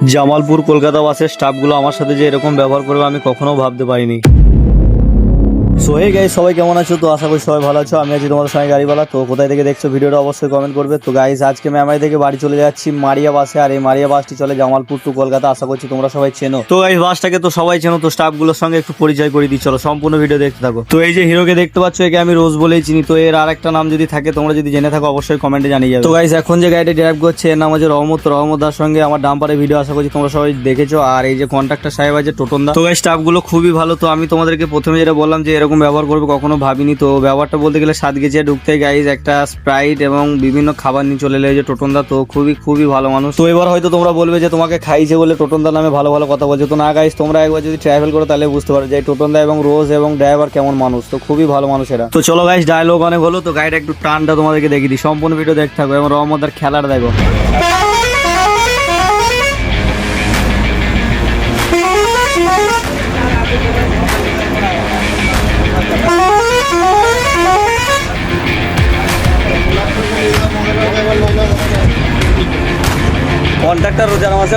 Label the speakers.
Speaker 1: জামালপুর কলকাতা বাসের স্টাফগুলো আমার সাথে যে এরকম ব্যবহার করবে আমি কখনো ভাবতে পারিনি। সো হে গাইস, সবাই কেমন আছো? তো আশা করি সবাই ভালো আছো। আমি আছি তোমাদের সঙ্গে গাড়িওয়ালা। তো কোথায় থেকে দেখছো ভিডিওটা অবশ্যই কমেন্ট করবে। তো গাইস, আজকে মেমারি থেকে বাড়ি চলে যাচ্ছি মারিয়া বাসে, আর এই মারিয়া বাসটি চলে জামালপুর টু কলকাতা। আশা করছি তোমরা সবাই চেনো। তো গাইস, বাসটাকে তো সবাই চেনো। তো স্টাফগুলোর সঙ্গে একটু পরিচয় করে দিই, চলো সম্পূর্ণ ভিডিও দেখতে থাকো। তো এই যে হিরোকে দেখতে পাচ্ছ, একে আমি রোজ বলেই চিনি। তো এর আর একটা নাম যদি থাকে, তোমরা যদি জেনে থাকো অবশ্যই কমেন্টে জানিয়ে যাবে। তো গাইস, এখন যে গাড়িটা ড্রাইভ করছে এর নাম হচ্ছে রহমত দার সঙ্গে আমার ডাম্পারে ভিডিও আশা করছি তোমরা সবাই দেখেছো। আর এই যে কন্ট্রাক্টর সাহেব আছে টোটন দা। তো গাইস, স্টাফগুলো খুবই ভালো। তো আমি তোমাদেরকে প্রথমে যেটা বললাম যে এরকম ব্যবহার করবে কখনো ভাবিনি। তো ব্যবহারটা বলতে গেলে সাত গেছে ঢুকতে গাইজ একটা স্প্রাইট এবং বিভিন্ন খাবার নিয়ে চলে এলো এই যে টোটন দা। তো খুবই ভালো মানুষ। তো এবার হয়তো তোমরা বলবে যে তোমাকে খাইছে বলে টোটন দা নামে ভালো ভালো কথা বলছে। তো না গাইজ, তোমরা একবার যদি ট্রাভেল করো তাহলে বুঝতে পারো যে টোটন দা এবং রোজ এবং ড্রাইভার কেমন মানুষ। তো খুবই ভালো মানুষ এরা। তো চলো গাইজ, ডায়লগ অনেক হলো। তো গাড়িটা একটু টানটা তোমাদেরকে দেখিয়ে দিই, সম্পূর্ণ ভিডিও দেখতে থাকো এবং রহমতদার খেলাটা দেখো। কন্ট্রাক্টর রোজার মাসে